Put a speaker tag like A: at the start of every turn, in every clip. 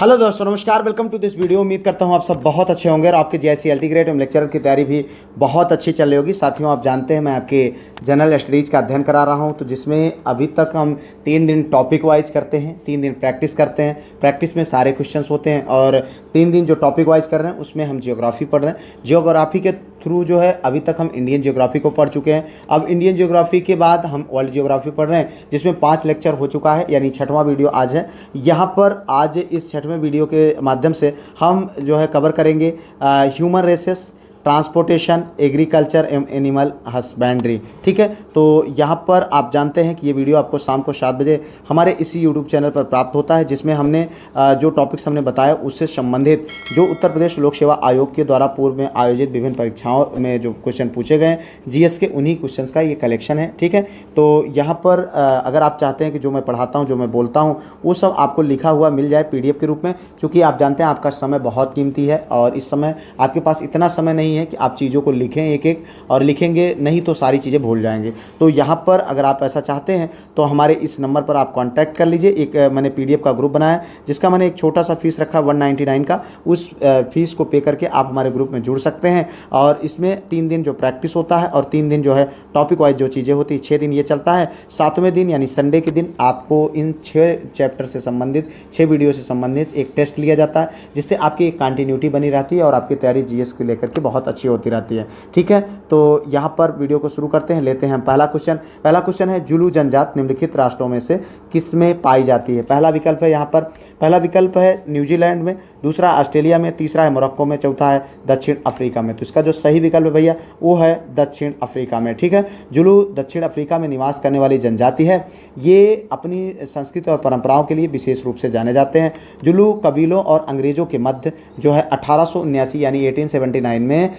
A: Hello दोस्तों, नमस्कार। Welcome to this video. उम्मीद करता हूं आप सब बहुत अच्छे होंगे और आपके जेएससी अल्टीग्रेड एवं लेक्चरर की तैयारी भी बहुत अच्छी चल रही होगी। साथियों, आप जानते हैं मैं आपके जनरल स्टडीज़ का अध्ययन करा रहा हूं, तो जिसमें अभी तक हम 3 दिन टॉपिक वाइज करते हैं, 3 दिन प्रैक्टिस करते हैं। प्रैक्टिस में सारे क्वेश्चंस होते हैं और 3 दिन जो टॉपिक वाइज कर रहे हैं उसमें हम जियोग्राफी पढ़ रहे हैं। जियोग्राफी के थ्रू जो है अभी तक हम इंडियन जियोग्राफी को पढ़ चुके हैं। अब इंडियन जियोग्राफी के बाद हम वर्ल्ड जियोग्राफी पढ़ रहे हैं, जिसमें 5 लेक्चर हो चुका है, यानी 6वां वीडियो आज है। यहाँ पर आज इस 6वें वीडियो के माध्यम से हम जो है कवर करेंगे ह्यूमन रेसेस, ट्रांसपोर्टेशन, एग्रीकल्चर एवं एनिमल हस्बेंड्री। ठीक है, तो यहाँ पर आप जानते हैं कि ये वीडियो आपको शाम को 7 बजे हमारे इसी यूट्यूब चैनल पर प्राप्त होता है, जिसमें हमने जो टॉपिक्स हमने बताया उससे संबंधित जो उत्तर प्रदेश लोक सेवा आयोग के द्वारा पूर्व में आयोजित विभिन्न परीक्षाओं में जो क्वेश्चन पूछे गए जीएस के, उन्हीं क्वेश्चन का ये कलेक्शन है। ठीक है, तो यहाँ पर अगर आप चाहते हैं कि जो मैं पढ़ाता हूँ, जो मैं बोलता हूँ, वो सब आपको लिखा हुआ मिल जाए PDF के रूप में, क्योंकि आप जानते हैं आपका समय बहुत कीमती है और इस समय आपके पास इतना समय नहीं है कि आप चीज़ों को लिखें एक एक, और लिखेंगे नहीं तो सारी चीज़ें भूल जाएंगे। तो यहाँ पर अगर आप ऐसा चाहते हैं तो हमारे इस नंबर पर आप कांटेक्ट कर लीजिए। एक मैंने PDF का ग्रुप बनाया है, जिसका मैंने एक छोटा सा फीस रखा 199 का। उस फीस को पे करके आप हमारे ग्रुप में जुड़ सकते हैं और इसमें 3 दिन जो प्रैक्टिस होता है और 3 दिन जो है टॉपिक वाइज जो चीज़ें होती है, 6 दिन ये चलता है। 7वें दिन यानी संडे के दिन आपको इन 6 चैप्टर से संबंधित, 6 वीडियो से संबंधित एक टेस्ट लिया जाता है, जिससे आपकी एक कंटिन्यूटी बनी रहती है और आपकी तैयारी जीएस को लेकर के बहुत अच्छी होती रहती है। ठीक है, तो यहाँ पर वीडियो को शुरू करते हैं। लेते हैं पहला क्वेश्चन है, जुलू जनजात निम्नलिखित राष्ट्रों में से किस में पाई जाती है? पहला विकल्प है यहाँ पर, पहला विकल्प है न्यूजीलैंड में, दूसरा ऑस्ट्रेलिया में, तीसरा है मोरक्को में, चौथा है दक्षिण अफ्रीका में। तो इसका जो सही विकल्प है भैया वो है दक्षिण अफ्रीका में। ठीक है, जुलू दक्षिण अफ्रीका में निवास करने वाली जनजाति है। ये अपनी संस्कृति और परंपराओं के लिए विशेष रूप से जाने जाते हैं। जुलू कबीलों और अंग्रेजों के मध्य जो है 1879 यानी 1879 में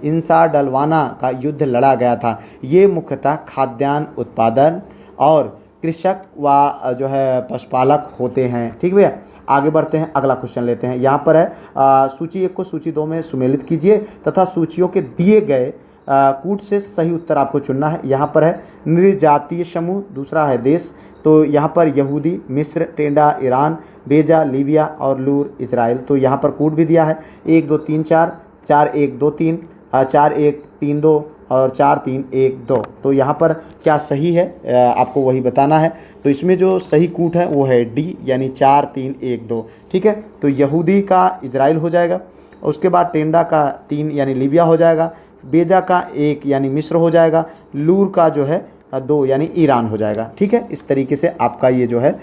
A: इंसा डलवाना का युद्ध लड़ा गया था। ये मुख्यतः खाद्यान्न उत्पादन और कृषक व जो है पशुपालक होते हैं। ठीक भैया, आगे बढ़ते हैं, अगला क्वेश्चन लेते हैं। यहाँ पर है सूची 1 को सूची 2 में सुमेलित कीजिए तथा सूचियों के दिए गए कूट से सही उत्तर आपको चुनना है। यहाँ पर है निर्जातीय समूह, दूसरा है देश, तो यहाँ पर यहूदी, मिस्र, टेंडा, ईरान, बेजा, लीबिया और लूर, इजराइल। तो यहाँ पर कूट भी दिया है 1 2 3 4, 4 1 2 3, 4 1 3 2 और 4 3 1 2। तो यहाँ पर क्या सही है आपको वही बताना है। तो इसमें जो सही कूट है वो है डी, यानी 4 3 1 2। ठीक है, तो यहूदी का इजराइल हो जाएगा, उसके बाद टेंडा का 3 यानी लीबिया हो जाएगा, बेजा का 1 यानी मिस्र हो जाएगा, लूर का जो है 2 यानी ईरान हो जाएगा। ठीक है, इस तरीके से आपका ये जो है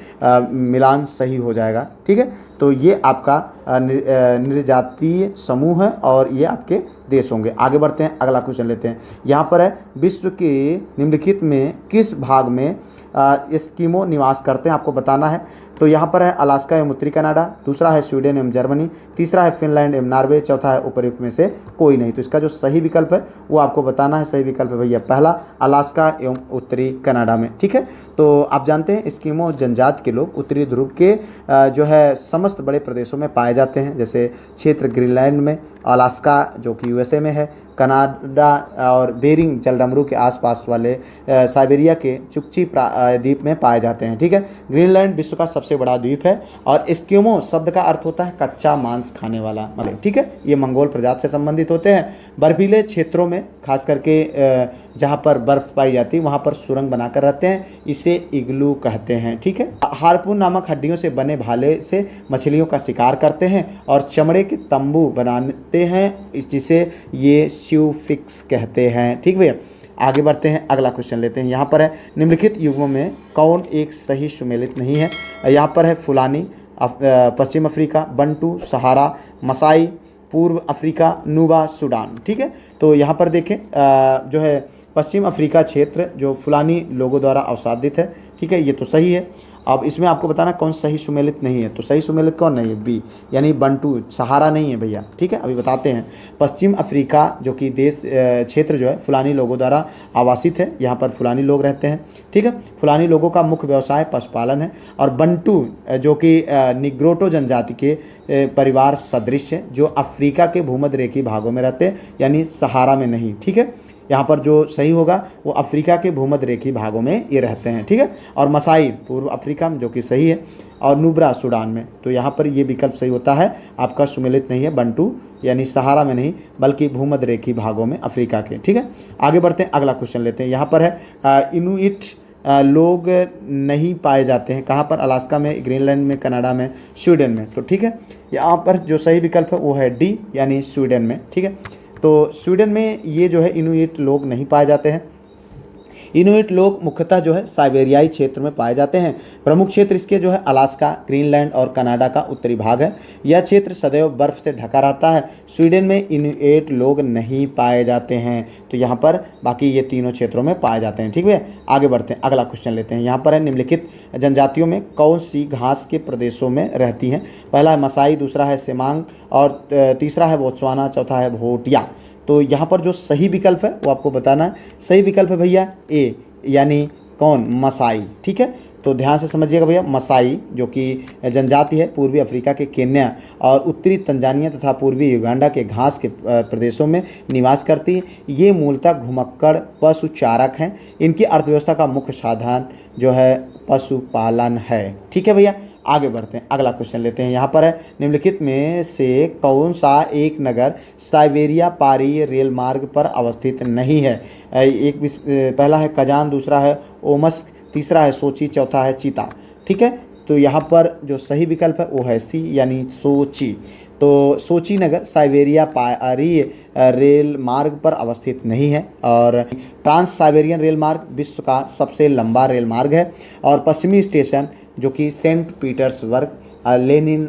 A: मिलान सही हो जाएगा। ठीक है, तो ये आपका निर्जातीय समूह है और ये आपके देश होंगे। आगे बढ़ते हैं, अगला क्वेश्चन लेते हैं। यहाँ पर है विश्व के निम्नलिखित में किस भाग में एस्किमो निवास करते हैं, आपको बताना है। तो यहाँ पर है अलास्का एवं उत्तरी कनाडा, दूसरा है स्वीडन एवं जर्मनी, तीसरा है फिनलैंड एवं नॉर्वे, चौथा है उपर्युक्त में से कोई नहीं। तो इसका जो सही विकल्प है वो आपको बताना है। सही विकल्प है भैया पहला, अलास्का एवं उत्तरी कनाडा में। ठीक है, तो आप जानते हैं एस्किमो जनजाति के लोग उत्तरी ध्रुव के जो है समस्त बड़े प्रदेशों में पाए जाते हैं, जैसे क्षेत्र ग्रीनलैंड में, अलास्का जो कि USA में है, कनाडा और बेरिंग जलडमरू के आसपास वाले साइबेरिया के चुकची द्वीप में पाए जाते हैं। ठीक है, ग्रीनलैंड विश्व का सबसे बड़ा द्वीप है और एस्किमो शब्द का अर्थ होता है कच्चा मांस खाने वाला मतलब। ठीक है, ये मंगोल प्रजाति से संबंधित होते हैं। बर्फीले क्षेत्रों में खास करके जहाँ पर बर्फ पाई जाती है वहाँ पर सुरंग बनाकर रहते हैं, इसे इग्लू कहते हैं। ठीक है, हार्पून नामक हड्डियों से बने भाले से मछलियों का शिकार करते हैं और चमड़े के तंबू बनाते हैं, जिसे ये शिव फिक्स कहते हैं। ठीक भैया, आगे बढ़ते हैं, अगला क्वेश्चन लेते हैं। यहाँ पर है निम्नलिखित युगों में कौन एक सही सुमेलित नहीं है? यहाँ पर है फुलानी, पश्चिम अफ्रीका, बंटू, सहारा, मसाई, पूर्व अफ्रीका, नुबा, सूडान। ठीक है, तो यहाँ पर देखें जो है पश्चिम अफ्रीका क्षेत्र जो फुलानी लोगों द्वारा अवसादित है। ठीक है, ये तो सही है। अब इसमें आपको बताना कौन सही सुमेलित नहीं है। तो सही सुमेलित कौन नहीं है? बी, यानी बंटू, सहारा नहीं है भैया। ठीक है, अभी बताते हैं। पश्चिम अफ्रीका जो कि देश क्षेत्र जो है फुलानी लोगों द्वारा आवासित है, यहाँ पर फुलानी लोग रहते हैं। ठीक है, फुलानी लोगों का मुख्य व्यवसाय पशुपालन है। और बंटू जो कि निग्रोटो जनजाति के परिवार सदृश है, जो अफ्रीका के भूमध्य रेखीय भागों में रहते हैं, यानी सहारा में नहीं। ठीक है, यहाँ पर जो सही होगा वो अफ्रीका के भूमध्य रेखीय भागों में ये रहते हैं, ठीक है। और मसाई पूर्व अफ्रीका में, जो कि सही है, और नुब्रा सूडान में। तो यहाँ पर ये विकल्प सही होता है आपका, सुमेलित नहीं है, बंटू यानी सहारा में नहीं बल्कि भूमध्य रेखीय भागों में अफ्रीका के, ठीक है। आगे बढ़ते हैं, अगला क्वेश्चन लेते हैं। यहाँ पर है इनुइट लोग नहीं पाए जाते हैं कहाँ पर? अलास्का में, ग्रीनलैंड में, कनाडा में, स्वीडन में। तो ठीक है, यहाँ पर जो सही विकल्प है वो है डी यानी स्वीडन में, ठीक है। तो स्वीडन में ये जो है इनुइट लोग नहीं पाए जाते हैं। इनुइट लोग मुख्यतः जो है साइबेरियाई क्षेत्र में पाए जाते हैं। प्रमुख क्षेत्र इसके जो है अलास्का, ग्रीनलैंड और कनाडा का उत्तरी भाग है। यह क्षेत्र सदैव बर्फ से ढका रहता है। स्वीडन में इनुइट लोग नहीं पाए जाते हैं। तो यहाँ पर बाकी ये तीनों क्षेत्रों में पाए जाते हैं, ठीक है। आगे बढ़ते हैं, अगला क्वेश्चन लेते हैं। यहाँ पर है निम्नलिखित जनजातियों में कौन सी घास के प्रदेशों में रहती हैं? पहला है मसाई, दूसरा है सेमांग और तीसरा है बोत्सवाना, चौथा है भोटिया। तो यहाँ पर जो सही विकल्प है वो आपको बताना है। सही विकल्प है भैया ए यानी कौन? मसाई, ठीक है। तो ध्यान से समझिएगा भैया, मसाई जो कि जनजाति है पूर्वी अफ्रीका के केन्या और उत्तरी तंजानिया तथा पूर्वी युगांडा के घास के प्रदेशों में निवास करती है। ये मूलतः घुमक्कड़ पशुचारक हैं। इनकी अर्थव्यवस्था का मुख्य साधन जो है पशुपालन है, ठीक है भैया। आगे बढ़ते हैं, अगला क्वेश्चन लेते हैं। यहाँ पर है निम्नलिखित में से कौन सा एक नगर साइबेरिया पारी रेल मार्ग पर अवस्थित नहीं है? पहला है कजान, दूसरा है ओमस्क, तीसरा है सोची, चौथा है चीता, ठीक है। तो यहाँ पर जो सही विकल्प है वो है सी यानी सोची। तो सोची नगर साइबेरिया पारी रेल मार्ग पर अवस्थित नहीं है। और ट्रांस साइबेरियन रेल मार्ग विश्व का सबसे लंबा रेल मार्ग है। और पश्चिमी स्टेशन जो कि सेंट पीटर्सबर्ग लेनिन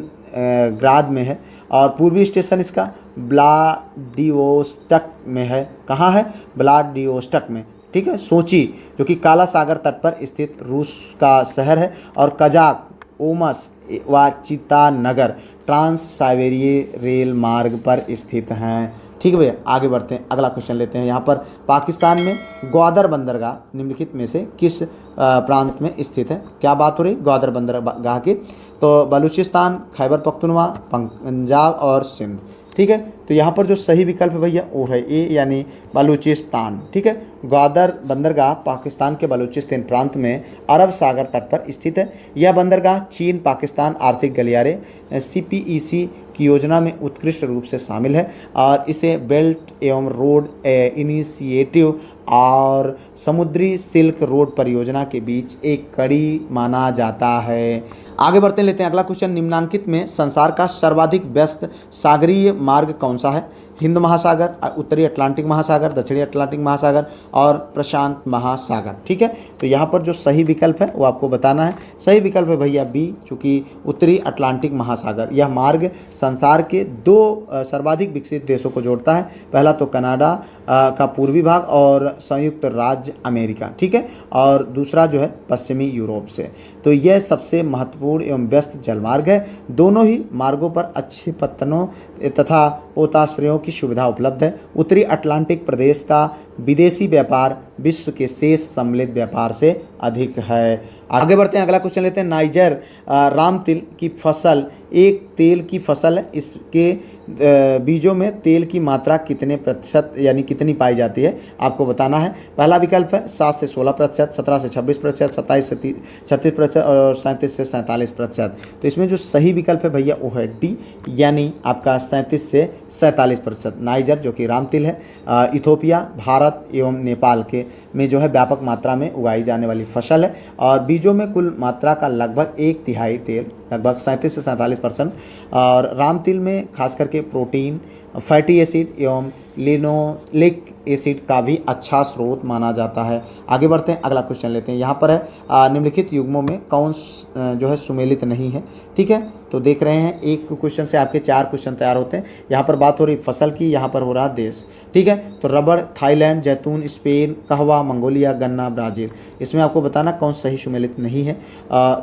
A: ग्राद में है। और पूर्वी स्टेशन इसका व्लादिवोस्टक में है। कहाँ है? व्लादिवोस्टक में, ठीक है। सोची जो कि काला सागर तट पर स्थित रूस का शहर है। और कजाक, ओमस व चीता नगर ट्रांस साइबेरिया रेल मार्ग पर स्थित हैं, ठीक है भैया। आगे बढ़ते हैं, अगला क्वेश्चन लेते हैं। यहाँ पर पाकिस्तान में ग्वादर बंदरगाह निम्नलिखित में से किस प्रांत में स्थित है? क्या बात हो रही ग्वादर बंदरगाह की? तो बलूचिस्तान, खैबर पख्तूनख्वा, पंजाब और सिंध, ठीक है। तो यहाँ पर जो सही विकल्प है भैया वो है ए यानी बलूचिस्तान, ठीक है। ग्वादर बंदरगाह पाकिस्तान के बलूचिस्तान प्रांत में अरब सागर तट पर स्थित है। यह बंदरगाह चीन पाकिस्तान आर्थिक गलियारे CPEC की योजना में उत्कृष्ट रूप से शामिल है। और इसे बेल्ट एवं रोड इनिशिएटिव और समुद्री सिल्क रोड परियोजना के बीच एक कड़ी माना जाता है। आगे बढ़ते लेते हैं, अगला क्वेश्चन। निम्नांकित में संसार का सर्वाधिक व्यस्त सागरीय मार्ग कौन सा है? हिंद महासागर, उत्तरी अटलांटिक महासागर, दक्षिणी अटलांटिक महासागर और प्रशांत महासागर, ठीक है। तो यहाँ पर जो सही विकल्प है वो आपको बताना है। सही विकल्प है भैया बी, चूँकि उत्तरी अटलांटिक महासागर। यह मार्ग संसार के दो सर्वाधिक विकसित देशों को जोड़ता है। पहला तो कनाडा का पूर्वी भाग और संयुक्त राज्य अमेरिका, ठीक है। और दूसरा जो है पश्चिमी यूरोप से। तो यह सबसे महत्वपूर्ण एवं व्यस्त जलमार्ग है। दोनों ही मार्गों पर अच्छे पत्तनों तथा पोताश्रयों की सुविधा उपलब्ध है। उत्तरी अटलांटिक प्रदेश का विदेशी व्यापार विश्व के शेष सम्मिलित व्यापार से अधिक है। आगे बढ़ते हैं, अगला क्वेश्चन लेते हैं। नाइजर राम तिल की फसल एक तेल की फसल है। इसके बीजों में तेल की मात्रा कितने प्रतिशत यानी कितनी पाई जाती है आपको बताना है। पहला विकल्प है 7 से 16%, 17 से 26%, 27 से 36% और 37 से 47%। तो इसमें जो सही विकल्प है भैया वो है डी यानी आपका 37 से 47%। नाइजर जो कि राम तिल है इथोपिया, भारत एवं नेपाल के में जो है व्यापक मात्रा में उगाई जाने वाली फसल है। और बीजों में कुल मात्रा का लगभग 1/3 तेल, लगभग 37 से 47%। और राम तिल में खास करके प्रोटीन, फैटी एसिड एवं लिनोलिक एसिड का भी अच्छा स्रोत माना जाता है। आगे बढ़ते हैं, अगला क्वेश्चन लेते हैं। यहाँ पर है निम्नलिखित युग्मों में कौन जो है सुमेलित नहीं है, ठीक है। तो देख रहे हैं एक क्वेश्चन से आपके 4 क्वेश्चन तैयार होते हैं। यहाँ पर बात हो रही फसल की, यहाँ पर हो रहा देश, ठीक है। तो रबड़, थाईलैंड, जैतून, स्पेन, कहवा, मंगोलिया, गन्ना, ब्राज़ील। इसमें आपको बताना कौन सही सुमेलित नहीं है।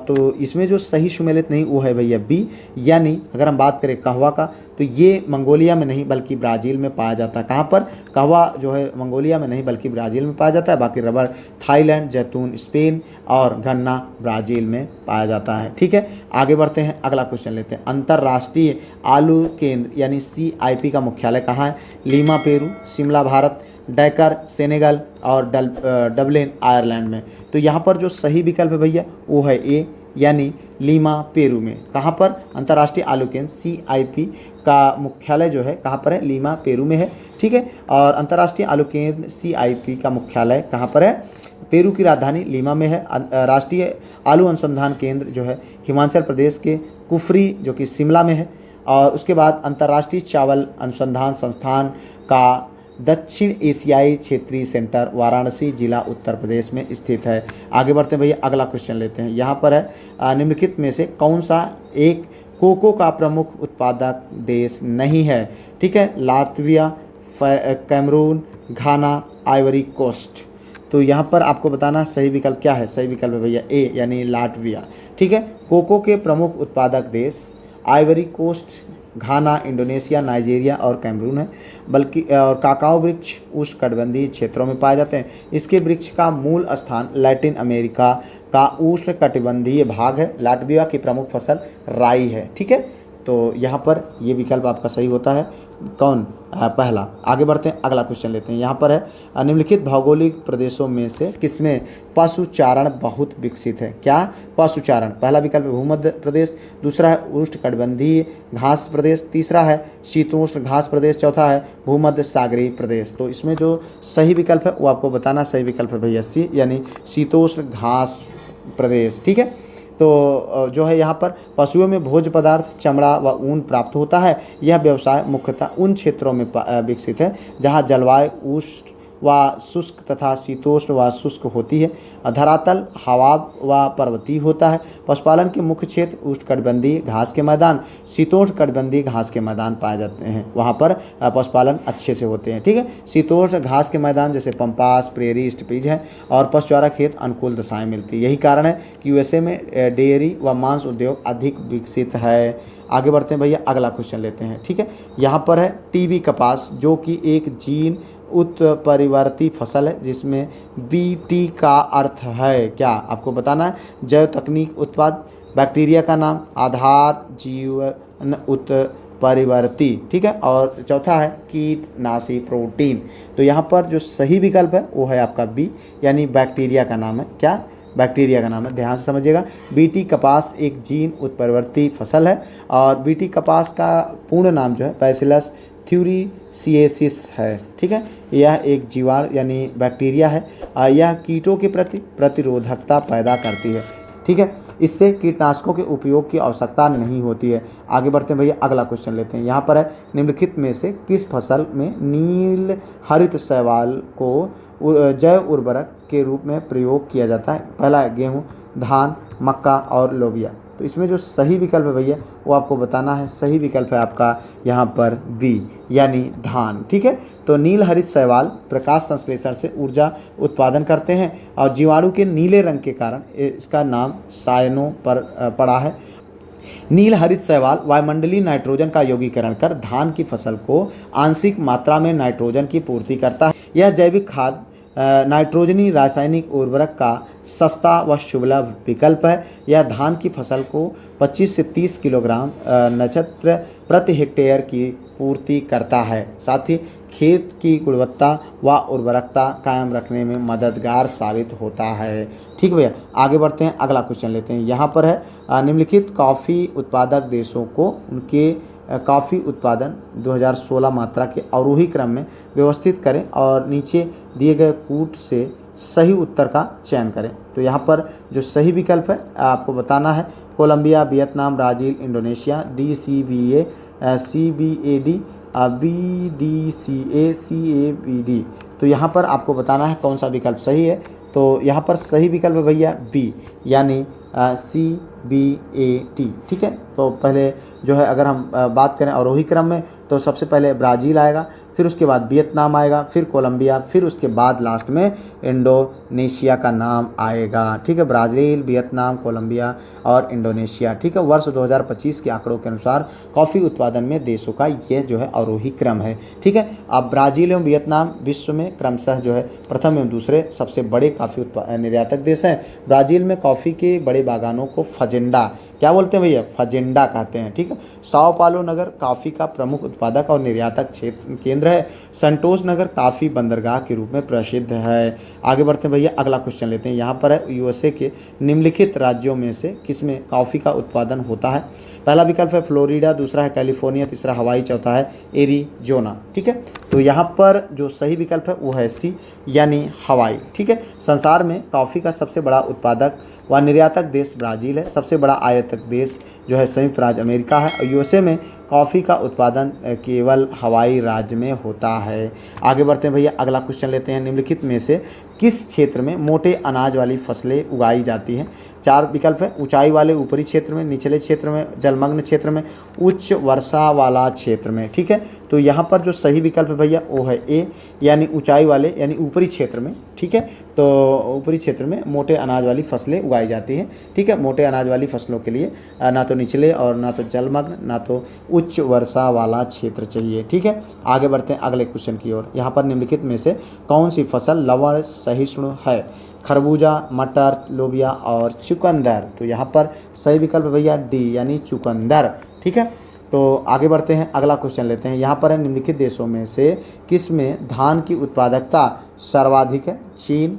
A: तो इसमें जो सही सुमेलित नहीं वो है भैया बी यानी अगर हम बात करें कहवा का तो ये मंगोलिया में नहीं बल्कि ब्राज़ील में पाया जाता है। कहाँ पर? कहवा जो है मंगोलिया में नहीं बल्कि ब्राज़ील में पाया जाता है। बाकी रबड़ थाईलैंड, जैतून स्पेन और गन्ना ब्राज़ील में पाया जाता है, ठीक है। आगे बढ़ते हैं, अगला क्वेश्चन लेते हैं। अंतर्राष्ट्रीय आलू केंद्र यानी CIP का मुख्यालय कहाँ है? Lima Peru, Shimla Bharat, Dakar Senegal और डबलिन आयरलैंड में। तो यहाँ पर जो सही विकल्प है भैया वो है ए, यानी लीमा पेरू में। कहाँ पर? अंतर्राष्ट्रीय आलू केंद्र CIP का मुख्यालय जो है कहाँ पर है? लीमा पेरू में है, ठीक है। और अंतर्राष्ट्रीय आलू केंद्र CIP का मुख्यालय कहाँ पर है? पेरू की राजधानी लीमा में है। राष्ट्रीय आलू अनुसंधान केंद्र जो है हिमाचल प्रदेश के कुफरी जो कि शिमला में है। और उसके बाद अंतर्राष्ट्रीय चावल अनुसंधान संस्थान का दक्षिण एशियाई क्षेत्रीय सेंटर वाराणसी जिला उत्तर प्रदेश में स्थित है। आगे बढ़ते हैं भैया, अगला क्वेश्चन लेते हैं। यहाँ पर है निम्नलिखित में से कौन सा एक कोको का प्रमुख उत्पादक देश नहीं है? ठीक है, लातविया, कैमरून, घाना, आइवरी कोस्ट। तो यहाँ पर आपको बताना सही विकल्प क्या है। सही विकल्प है भैया ए, यानी लातविया, ठीक है। कोको के प्रमुख उत्पादक देश आइवरी कोस्ट, घाना, इंडोनेशिया, नाइजीरिया और कैमरून है। बल्कि और काकाओ वृक्ष उष्णकटिबंधीय क्षेत्रों में पाए जाते हैं। इसके वृक्ष का मूल स्थान लैटिन अमेरिका का उष्णकटिबंधीय भाग है। लातविया की प्रमुख फसल राई है, ठीक है। तो यहाँ पर ये विकल्प आपका सही होता है। कौन? पहला। आगे बढ़ते हैं, अगला क्वेश्चन लेते हैं। यहाँ पर है निम्नलिखित भौगोलिक प्रदेशों में से किसमें पशुचारण बहुत विकसित है? क्या? पशुचारण। पहला विकल्प है भूमध्य प्रदेश, दूसरा है उष्णकटिबंधीय घास प्रदेश, तीसरा है शीतोष्ण घास प्रदेश, चौथा है भूमध्य सागरीय प्रदेश। तो इसमें जो सही विकल्प है वो आपको बताना। सही विकल्प है भैया सी, यानी शीतोष्ण घास प्रदेश, ठीक है। तो जो है यहाँ पर पशुओं में भोज्य पदार्थ, चमड़ा व ऊन प्राप्त होता है। यह व्यवसाय मुख्यतः उन क्षेत्रों में विकसित है जहाँ जलवायु उष्ण व शुष्क तथा शीतोष्ण व शुष्क होती है। धरातल हवा व पर्वतीय होता है। पशुपालन के मुख्य क्षेत्र उष्णकटिबंधीय घास के मैदान, शीतोष्ण कटिबंधीय घास के मैदान पाए जाते हैं। वहाँ पर पशुपालन अच्छे से होते हैं, ठीक है। शीतोष्ण घास के मैदान जैसे पंपास, प्रेरी, स्टपीज हैं और पशु चारा खेत अनुकूल दशाएं मिलती है। यही कारण है कि USA में डेयरी व मांस उद्योग अधिक विकसित है। आगे बढ़ते हैं भैया, अगला क्वेश्चन लेते हैं, ठीक है। यहाँ पर है टीबी कपास, जो कि एक जीन उत्परिवर्ती फसल है जिसमें BT का अर्थ है क्या? आपको बताना है। जैव तकनीक उत्पाद, बैक्टीरिया का नाम, आधार जीवन उत्परिवर्ती, ठीक है। और चौथा है कीटनाशी प्रोटीन। तो यहाँ पर जो सही विकल्प है वो है आपका बी, यानी बैक्टीरिया का नाम है। क्या? बैक्टीरिया का नाम है। ध्यान से समझिएगा। BT कपास एक जीन उत्परिवर्ती फसल है और BT कपास का पूर्ण नाम जो है बैसिलस थ्यूरीसिएसिस है, ठीक है। यह एक जीवाणु यानी बैक्टीरिया है। यह कीटों के प्रति प्रतिरोधकता पैदा करती है, ठीक है। इससे कीटनाशकों के उपयोग की आवश्यकता नहीं होती है। आगे बढ़ते हैं भैया, अगला क्वेश्चन लेते हैं। यहाँ पर है निम्नलिखित में से किस फसल में नील हरित शैवाल को जैव उर्वरक के रूप में प्रयोग किया जाता है? पहला है गेहूँ, धान, मक्का और लोबिया। तो इसमें जो सही विकल्प है भैया वो आपको बताना है। सही विकल्प है आपका यहाँ पर बी, यानी धान, ठीक है। तो नील हरित शैवाल प्रकाश संश्लेषण से ऊर्जा उत्पादन करते हैं और जीवाणु के नीले रंग के कारण इसका नाम सायनो पर पड़ा है। नील हरित शैवाल वायुमंडलीय नाइट्रोजन का यौगीकरण कर धान की फसल को आंशिक मात्रा में नाइट्रोजन की पूर्ति करता है। यह जैविक खाद नाइट्रोजनी रासायनिक उर्वरक का सस्ता व सुलभ विकल्प है। यह धान की फसल को 25 से 30 किलोग्राम नक्षत्र प्रति हेक्टेयर की पूर्ति करता है। साथ ही खेत की गुणवत्ता व उर्वरकता कायम रखने में मददगार साबित होता है, ठीक भैया। आगे बढ़ते हैं, अगला क्वेश्चन लेते हैं। यहाँ पर है निम्नलिखित कॉफ़ी उत्पादक देशों को उनके कॉफ़ी उत्पादन 2016 मात्रा के अवरोही क्रम में व्यवस्थित करें और नीचे दिए गए कूट से सही उत्तर का चयन करें। तो यहाँ पर जो सही विकल्प है आपको बताना है। Colombia, Vietnam, Brazil, Indonesia, DCBA, CBAD, BDCA, CABD। तो यहाँ पर आपको बताना है कौन सा विकल्प सही है। तो यहाँ पर सही विकल्प है भैया बी, यानी CBAT, ठीक है। तो पहले जो है अगर हम बात करें अवरोही क्रम में तो सबसे पहले ब्राज़ील आएगा, फिर उसके बाद वियतनाम आएगा, फिर कोलंबिया, फिर उसके बाद लास्ट में इंडोनेशिया का नाम आएगा, ठीक है। ब्राज़ील, वियतनाम, कोलंबिया और इंडोनेशिया, ठीक है। वर्ष 2025 के आंकड़ों के अनुसार कॉफ़ी उत्पादन में देशों का यह जो है अवरोही क्रम है, ठीक है। अब ब्राज़ील एवं वियतनाम विश्व में क्रमशः जो है प्रथम एवं दूसरे सबसे बड़े कॉफ़ी निर्यातक देश हैं। ब्राज़ील में कॉफ़ी के बड़े बागानों को फजेंडा, क्या बोलते हैं भैया? फजेंडा कहते हैं, ठीक है। साओ पालो नगर कॉफ़ी का प्रमुख उत्पादक और निर्यातक क्षेत्र केंद्र समुद्र है। संतोष नगर काफ़ी बंदरगाह के रूप में प्रसिद्ध है। आगे बढ़ते हैं भैया, अगला क्वेश्चन लेते हैं। यहाँ पर है यूएसए के निम्नलिखित राज्यों में से किसमें कॉफ़ी का उत्पादन होता है। पहला विकल्प है फ्लोरिडा, दूसरा है कैलिफोर्निया, तीसरा हवाई, चौथा है एरिजोना। ठीक है, तो यहाँ पर जो सही विकल्प है वो है सी यानी हवाई। ठीक है, संसार में कॉफ़ी का सबसे बड़ा उत्पादक व निर्यातक देश ब्राज़ील है। सबसे बड़ा आयातक देश जो है संयुक्त राज्य अमेरिका है। और यूएसए में कॉफ़ी का उत्पादन केवल हवाई राज्य में होता है। आगे बढ़ते हैं भैया, अगला क्वेश्चन लेते हैं। निम्नलिखित में से किस क्षेत्र में मोटे अनाज वाली फसलें उगाई जाती हैं। चार विकल्प है, ऊंचाई वाले ऊपरी क्षेत्र में, निचले क्षेत्र में, जलमग्न क्षेत्र में, उच्च वर्षा वाला क्षेत्र में। ठीक है, तो यहाँ पर जो सही विकल्प है भैया वो है ए यानी ऊंचाई वाले यानी ऊपरी क्षेत्र में। ठीक है, तो ऊपरी क्षेत्र में मोटे अनाज वाली फसलें उगाई जाती हैं। ठीक है, मोटे अनाज वाली फसलों के लिए ना तो निचले और ना तो जलमग्न ना तो उच्च वर्षा वाला क्षेत्र चाहिए। ठीक है, आगे बढ़ते हैं अगले क्वेश्चन की ओर। यहाँ पर निम्नलिखित में से कौन सी फसल लवण सहिष्णु है। खरबूजा, मटर, लोबिया और चुकंदर। तो यहाँ पर सही विकल्प भैया डी यानी चुकंदर। ठीक है, तो आगे बढ़ते हैं अगला क्वेश्चन लेते हैं। यहाँ पर है निम्नलिखित देशों में से किस में धान की उत्पादकता सर्वाधिक है। चीन,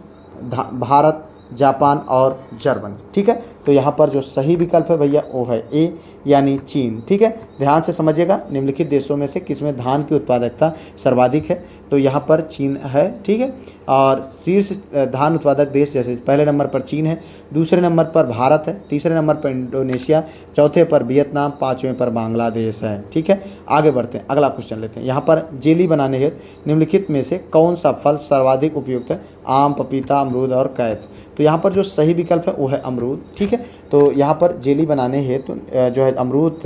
A: भारत, जापान और जर्मनी। ठीक है, तो यहाँ पर जो सही विकल्प है भैया वो है ए यानी चीन। ठीक है, ध्यान से समझिएगा, निम्नलिखित देशों में से किसमें धान की उत्पादकता सर्वाधिक है, तो यहाँ पर चीन है। ठीक है, और शीर्ष धान उत्पादक देश जैसे पहले नंबर पर चीन है, दूसरे नंबर पर भारत है, तीसरे नंबर पर इंडोनेशिया, चौथे पर वियतनाम, पाँचवें पर बांग्लादेश है। ठीक है, आगे बढ़ते हैं अगला क्वेश्चन लेते हैं। यहाँ पर जेली बनाने हेतु निम्नलिखित में से कौन सा फल सर्वाधिक उपयुक्त है। आम, पपीता, अमरूद और कैथ। तो यहाँ पर जो सही विकल्प है वो है अमरूद। ठीक है, तो यहाँ पर जेली बनाने हेतु जो है अमरूद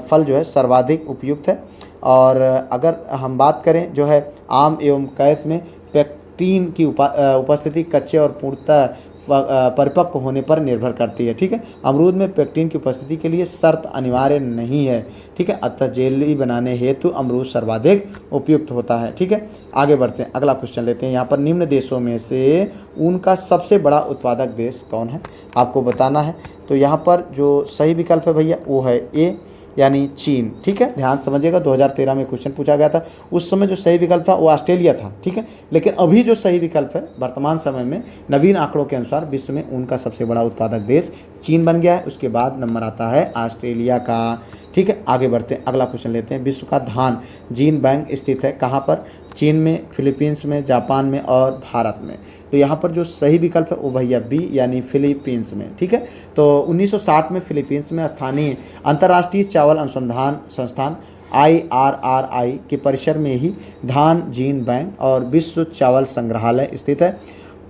A: फल जो है सर्वाधिक उपयुक्त है। और अगर हम बात करें जो है आम एवं कैथ में पेक्टिन की उपस्थिति कच्चे और पूर्णतः परिपक्व होने पर निर्भर करती है। ठीक है, अमरूद में पेक्टिन की उपस्थिति के लिए शर्त अनिवार्य नहीं है। ठीक है, अतः जेली बनाने हेतु अमरूद सर्वाधिक उपयुक्त होता है। ठीक है, आगे बढ़ते हैं अगला क्वेश्चन लेते हैं। यहाँ पर निम्न देशों में से उनका सबसे बड़ा उत्पादक देश कौन है, आपको बताना है। तो यहाँ पर जो सही विकल्प है भैया वो है ए यानी चीन। ठीक है, ध्यान समझिएगा, 2013 में क्वेश्चन पूछा गया था। उस समय जो सही विकल्प था वो ऑस्ट्रेलिया था। ठीक है, लेकिन अभी जो सही विकल्प है वर्तमान समय में नवीन आंकड़ों के अनुसार विश्व में उनका सबसे बड़ा उत्पादक देश चीन बन गया है। उसके बाद नंबर आता है ऑस्ट्रेलिया का। ठीक है, आगे बढ़ते हैं अगला क्वेश्चन लेते हैं। विश्व का धान जीन बैंक स्थित है कहाँ पर। चीन में, फिलीपींस में, जापान में और भारत में। तो यहाँ पर जो सही विकल्प है वो भैया बी यानी फिलीपींस में। ठीक है, तो 1960 में फिलीपींस में स्थानीय अंतर्राष्ट्रीय चावल अनुसंधान संस्थान IRRI के परिसर में ही धान जीन बैंक और विश्व चावल संग्रहालय स्थित है।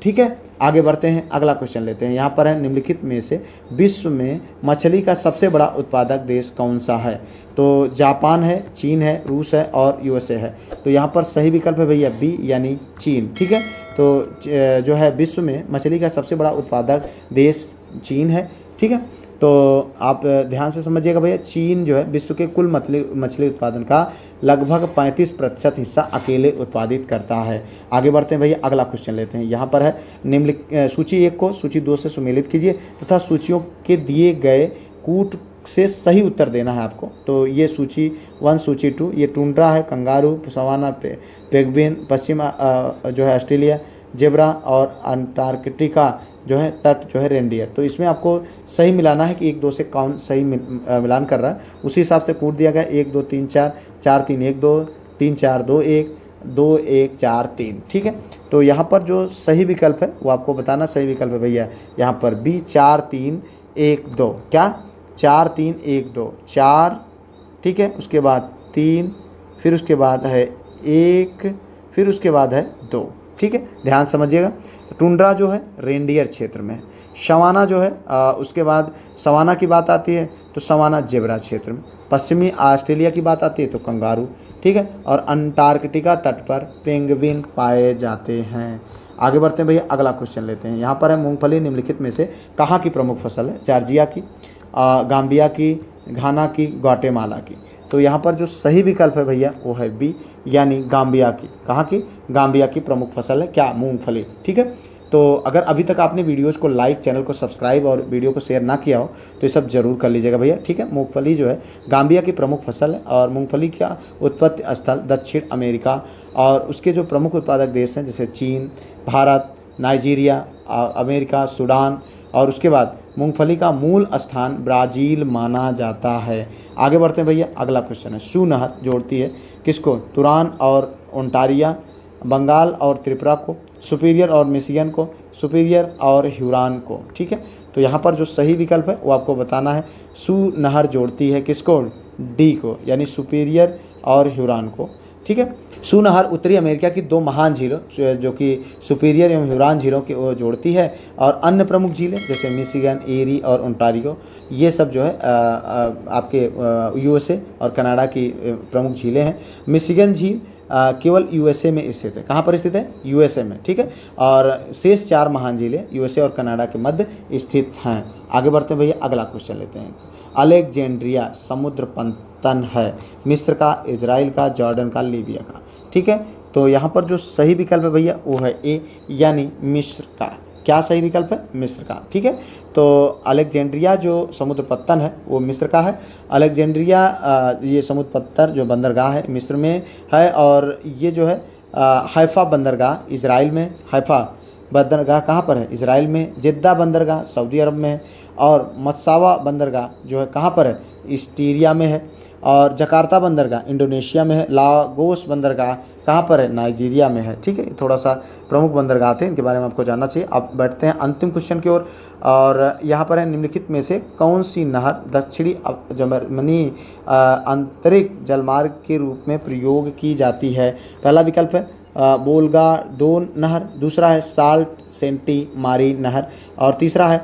A: ठीक है, आगे बढ़ते हैं अगला क्वेश्चन लेते हैं। यहाँ पर है निम्नलिखित में से विश्व में मछली का सबसे बड़ा उत्पादक देश कौन सा है। तो जापान है, चीन है, रूस है और यूएसए है। तो यहाँ पर सही विकल्प है भैया बी यानी चीन। ठीक है, तो जो है विश्व में मछली का सबसे बड़ा उत्पादक देश चीन है। ठीक है, तो आप ध्यान से समझिएगा भैया, चीन जो है विश्व के कुल मछली उत्पादन का लगभग 35% हिस्सा अकेले उत्पादित करता है। आगे बढ़ते हैं भैया अगला क्वेश्चन लेते हैं। यहाँ पर है निम्नलिखित सूची 1 को सूची 2 से सुमेलित कीजिए तथा सूचियों के दिए गए कूट से सही उत्तर देना है आपको। तो ये सूची 1 सूची 2 ये टुंड्रा है, कंगारू, सवाना, पेंगुइन, पश्चिम जो है ऑस्ट्रेलिया जेब्रा और अंटार्कटिका जो है तट जो है रेंडियर। तो इसमें आपको सही मिलाना है कि 1 2 से कौन सही मिलान कर रहा है, उसी हिसाब से कूट दिया गया 1 2 3 4 4 3 1 2 3 4 2 1 2 1 4 3। ठीक है, तो यहाँ पर जो सही विकल्प है वो आपको बताना। सही विकल्प है भैया यहाँ पर बी 4 3 1 2। क्या 4 3 1 2 4। ठीक है, उसके बाद 3, फिर उसके बाद है 1, फिर उसके बाद है 2। ठीक है, ध्यान समझिएगा। टुंड्रा जो है रेंडियर क्षेत्र में, सवाना जो है उसके बाद सवाना की बात आती है तो सवाना जेब्रा क्षेत्र में, पश्चिमी ऑस्ट्रेलिया की बात आती है तो कंगारू। ठीक है, और अंटार्कटिका तट पर पेंगुइन पाए जाते हैं। आगे बढ़ते हैं भैया अगला क्वेश्चन लेते हैं। यहाँ पर है मूंगफली निम्नलिखित में से कहाँ की प्रमुख फसल है। जॉर्जिया की, गाम्बिया की, घाना की, ग्वाटेमाला की। तो यहाँ पर जो सही विकल्प है भैया वो है बी यानी गाम्बिया की। कहाँ की? गाम्बिया की प्रमुख फसल है क्या? मूंगफली। ठीक है, तो अगर अभी तक आपने वीडियोज़ को लाइक, चैनल को सब्सक्राइब और वीडियो को शेयर ना किया हो तो ये सब ज़रूर कर लीजिएगा भैया, ठीक है। मूंगफली जो है गाम्बिया की प्रमुख फसल है और मूंगफली का उत्पत्ति स्थल दक्षिण अमेरिका और उसके जो प्रमुख उत्पादक देश हैं जैसे चीन, भारत, नाइजीरिया, अमेरिका, सूडान और उसके बाद मूंगफली का मूल स्थान ब्राज़ील माना जाता है। आगे बढ़ते हैं भैया, अगला क्वेश्चन है सू नहर जोड़ती है किसको? तुरान और ओंटारिया, बंगाल और त्रिपुरा को, सुपीरियर और मिशिगन को, सुपीरियर और ह्यूरान को, ठीक है। तो यहाँ पर जो सही विकल्प है वो आपको बताना है। सू नहर जोड़ती है किसको? डी को, यानी सुपीरियर और ह्यूरान को, ठीक है। सू नहर उत्तरी अमेरिका की दो महान झीलों जो कि सुपीरियर एवं ह्यूरान झीलों की ओर जोड़ती है और अन्य प्रमुख झीलें जैसे मिशिगन, एरी और ओंटारियो ये सब जो है आपके यूएसए और कनाडा की प्रमुख झीलें हैं। मिशिगन झील केवल यूएसए में स्थित है। कहाँ पर स्थित है? यूएसए में, ठीक है। और शेष 4 महान झीलें यूएसए और कनाडा के मध्य स्थित हैं। आगे बढ़ते हैं भैया, अगला क्वेश्चन लेते हैं। अलेक्जेंड्रिया समुद्र पंतन है मिस्र का, इजराइल का, जॉर्डन का, लीबिया का, ठीक है। तो यहाँ पर जो सही विकल्प है भैया वो है ए, यानी मिस्र का। क्या सही विकल्प है? मिस्र का, ठीक है। तो अलेक्जेंड्रिया जो समुद्र पत्तन है वो मिस्र का है। अलेक्जेंड्रिया ये समुद्र पत्थर जो बंदरगाह है मिस्र में है और ये जो है हैफा बंदरगाह इजराइल में। हैफा बंदरगाह कहाँ पर है? इजराइल में। जिद्दा बंदरगाह सऊदी अरब में है और मसावा बंदरगाह जो है कहाँ पर है? इस्टीरिया में है। और जकार्ता बंदरगाह इंडोनेशिया में है। लागोस बंदरगाह कहाँ पर है? नाइजीरिया में है, ठीक है। थोड़ा सा प्रमुख बंदरगाह थे, इनके बारे में आपको जानना चाहिए। अब बैठते हैं अंतिम क्वेश्चन की ओर और यहाँ पर है निम्नलिखित में से कौन सी नहर दक्षिणी जर्मनी आंतरिक जलमार्ग के रूप में प्रयोग की जाती है? पहला विकल्प है बोल्गा डोन नहर, दूसरा है साल्ट सेंटी मारी नहर और तीसरा है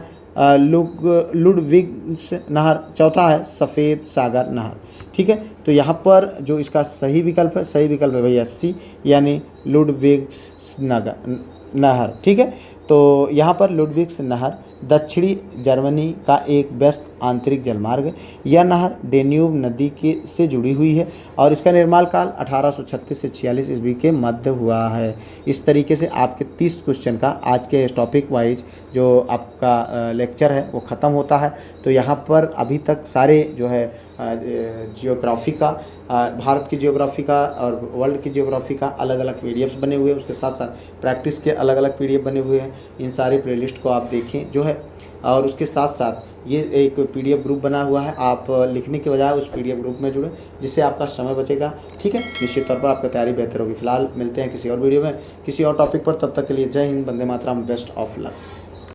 A: लुडविग्स नहर, चौथा है सफ़ेद सागर नहर, ठीक है। तो यहाँ पर जो इसका सही विकल्प है, सही विकल्प है भैया सी, यानी लुडविग्स नहर, ठीक है। तो यहाँ पर लुडविग्स नहर दक्षिणी जर्मनी का एक व्यस्त आंतरिक जलमार्ग है। यह नहर डेन्यूब नदी के से जुड़ी हुई है और इसका निर्माण काल 1836 से 46 ईस्वी के मध्य हुआ है। इस तरीके से आपके 30 क्वेश्चन का आज के टॉपिक वाइज जो आपका लेक्चर है वो ख़त्म होता है। तो यहाँ पर अभी तक सारे जो है जियोग्राफी का, भारत की जियोग्राफी का और वर्ल्ड की जियोग्राफी का अलग अलग पीडीएफ्स बने हुए हैं। उसके साथ साथ प्रैक्टिस के अलग अलग पीडीएफ बने हुए हैं। इन सारे प्लेलिस्ट को आप देखें जो है, और उसके साथ साथ ये एक पीडीएफ ग्रुप बना हुआ है। आप लिखने के बजाय उस पीडीएफ ग्रुप में जुड़ें, जिससे आपका समय बचेगा, ठीक है। निश्चित तौर पर आपकी तैयारी बेहतर होगी। फिलहाल मिलते हैं किसी और वीडियो में किसी और टॉपिक पर। तब तक के लिए जय Hind, Vande Mataram, best of luck.